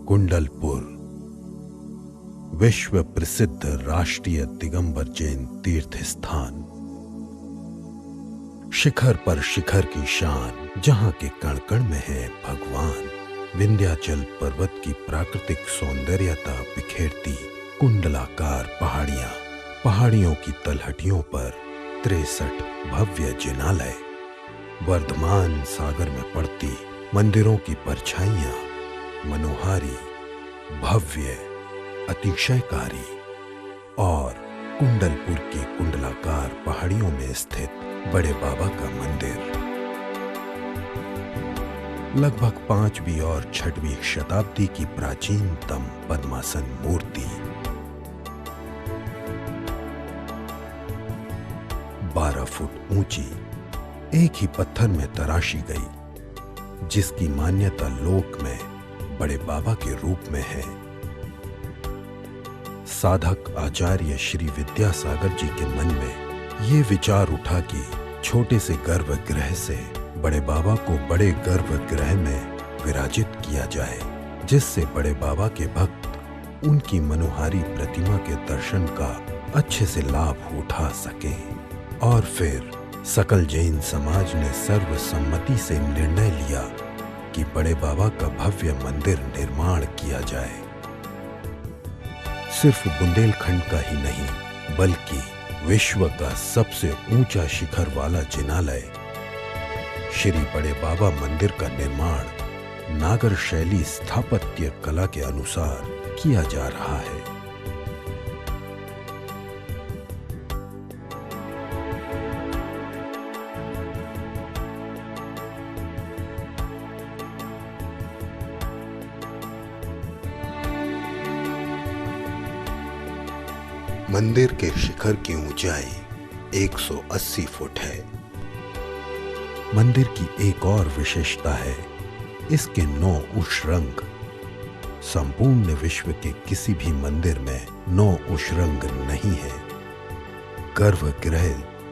कुंडलपुर विश्व प्रसिद्ध राष्ट्रीय दिगंबर जैन तीर्थ स्थान। शिखर पर शिखर की शान, जहां के कण कण में है भगवान। विंध्याचल पर्वत की प्राकृतिक सौंदर्यता बिखेरती कुंडलाकार पहाड़ियां, पहाड़ियों की तलहटियों पर 63 भव्य जिनालय, वर्धमान सागर में पड़ती मंदिरों की परछाइयां, मनोहारी, भव्य, अतिशयकारी, और कुंडलपुर की कुंडलाकार पहाड़ियों में स्थित बड़े बाबा का मंदिर। लगभग 5वीं और 6वीं शताब्दी की प्राचीनतम पद्मासन मूर्ति, 12 फुट ऊंची, एक ही पत्थर में तराशी गई, जिसकी मान्यता लोक में बड़े बाबा के रूप में है। साधक आचार्य श्री विद्यासागर जी के मन में ये विचार उठा कि छोटे से गर्भगृह से बड़े बाबा को बड़े गर्भगृह में विराजित किया जाए, जिससे बड़े बाबा के भक्त उनकी मनोहारी प्रतिमा के दर्शन का अच्छे से लाभ उठा सकें। और फिर सकल जैन समाज ने सर्वसम्मति से निर्णय लिया कि बड़े बाबा का भव्य मंदिर निर्माण किया जाए। सिर्फ बुंदेलखंड का ही नहीं, बल्कि विश्व का सबसे ऊंचा शिखर वाला जिनालय श्री बड़े बाबा मंदिर का निर्माण नागर शैली स्थापत्य कला के अनुसार किया जा रहा है। मंदिर के शिखर की ऊंचाई 180 फुट है। मंदिर की एक और विशेषता है इसके 9 उषरंग। संपूर्ण विश्व के किसी भी मंदिर में 9 उषरंग नहीं है। गर्भगृह,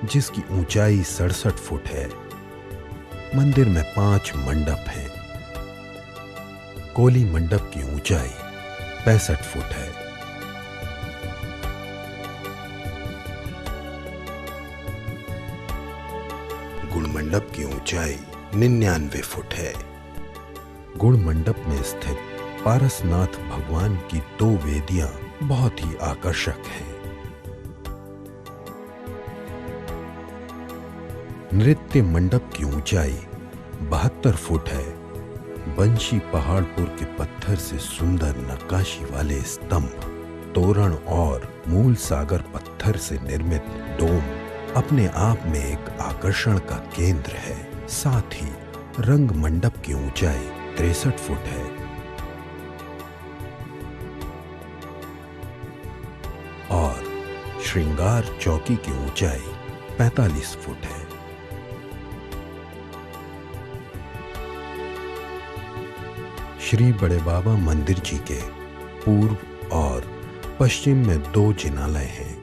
जिसकी ऊंचाई 67 फुट है। मंदिर में 5 मंडप हैं। कोली मंडप की ऊंचाई 65 फुट है। गुण मंडप की ऊंचाई 99 फुट है। गुण मंडप में स्थित पारसनाथ भगवान की 2 वेदियां बहुत ही आकर्षक हैं। नृत्य मंडप की ऊंचाई 72 फुट है। बंशी पहाड़पुर के पत्थर से सुंदर नक्काशी वाले स्तंभ, तोरण और मूल सागर पत्थर से निर्मित डोम अपने आप में एक आकर्षण का केंद्र है। साथ ही रंग मंडप की ऊंचाई 63 फुट है। और श्रृंगार चौकी की ऊंचाई 45 फुट है। श्री बड़े बाबा मंदिर जी के पूर्व और पश्चिम में 2 जिनालय हैं,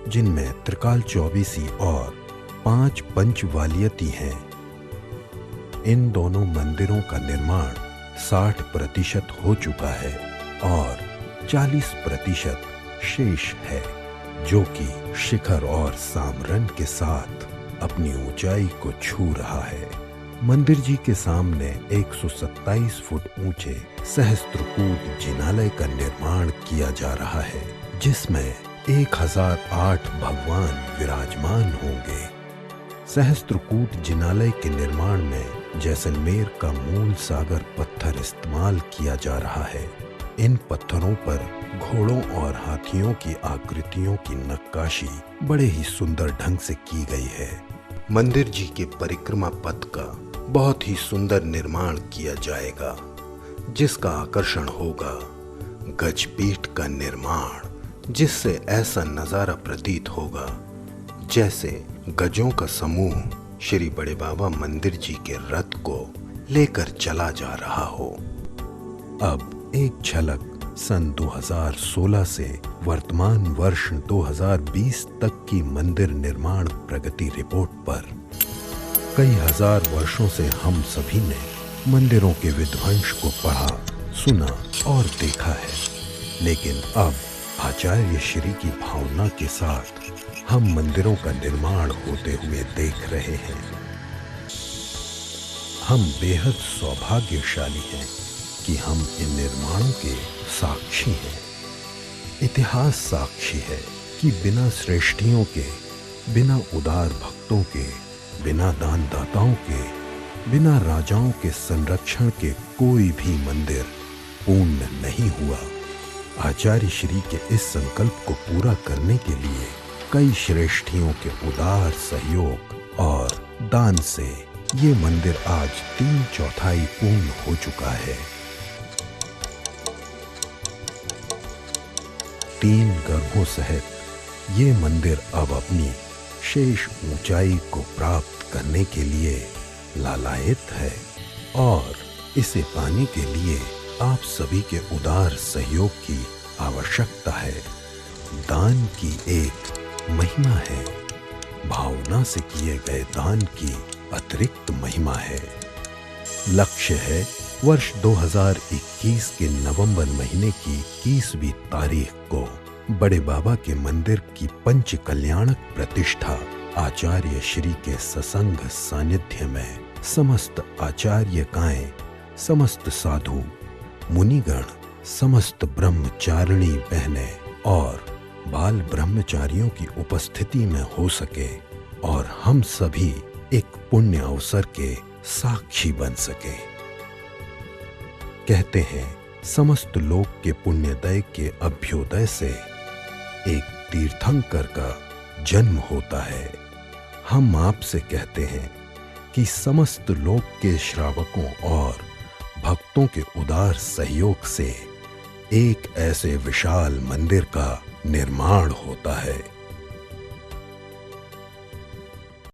जिनमें त्रिकाल चौबीसी और 5 पंचवालियती हैं। इन दोनों मंदिरों का निर्माण 60% हो चुका है और 40% शेष है, जो कि शिखर और सामरन के साथ अपनी ऊंचाई को छू रहा है। मंदिर जी के सामने 127 फुट ऊंचे सहस्त्रकूट जिनालय का निर्माण किया जा रहा है, जिसमें 1008 भगवान विराजमान होंगे। सहस्त्रकूट जिनालय के निर्माण में जैसलमेर का मूल सागर पत्थर इस्तेमाल किया जा रहा है। इन पत्थरों पर घोड़ों और हाथियों की आकृतियों की नक्काशी बड़े ही सुंदर ढंग से की गई है। मंदिर जी के परिक्रमा पथ का बहुत ही सुंदर निर्माण किया जाएगा, जिसका आकर्षण होगा गजपीठ का निर्माण, जिससे ऐसा नजारा प्रतीत होगा जैसे गजों का समूह श्री बड़े बाबा मंदिर जी के रथ को लेकर चला जा रहा हो। अब एक झलक सन 2016 से वर्तमान वर्ष 2020 तक की मंदिर निर्माण प्रगति रिपोर्ट पर। कई हजार वर्षों से हम सभी ने मंदिरों के विध्वंस को पढ़ा, सुना और देखा है, लेकिन अब आचार्य श्री की भावना के साथ हम मंदिरों का निर्माण होते हुए देख रहे हैं। हम बेहद सौभाग्यशाली हैं कि हम इन निर्माणों के साक्षी हैं। इतिहास साक्षी है कि बिना श्रेष्ठियों के, बिना उदार भक्तों के, बिना दानदाताओं के, बिना राजाओं के संरक्षण के कोई भी मंदिर पूर्ण नहीं हुआ। आचार्य श्री के इस संकल्प को पूरा करने के लिए कई श्रेष्ठियों के उदार सहयोग और दान से ये मंदिर आज 3/4 पूर्ण हो चुका है। 3 गर्भों सहित ये मंदिर अब अपनी शेष ऊंचाई को प्राप्त करने के लिए लालायित है और इसे पाने के लिए आप सभी के उदार सहयोग की आवश्यकता है। दान की एक महिमा है, भावना से किए गए दान की अतिरिक्त महिमा है। लक्ष्य है वर्ष 2021 के नवंबर महीने की 21वीं तारीख को बड़े बाबा के मंदिर की पंच कल्याणक प्रतिष्ठा आचार्य श्री के ससंग सानिध्य में समस्त आचार्यकाएं, समस्त साधु मुनिगण, समस्त ब्रह्मचारिणी बहनें और बाल ब्रह्मचारियों की उपस्थिति में हो सके और हम सभी एक पुण्य अवसर के साक्षी बन सके। कहते हैं समस्त लोक के पुण्योदय के अभ्युदय से एक तीर्थंकर का जन्म होता है। हम आपसे कहते हैं कि समस्त लोक के श्रावकों और भक्तों के उदार सहयोग से एक ऐसे विशाल मंदिर का निर्माण होता है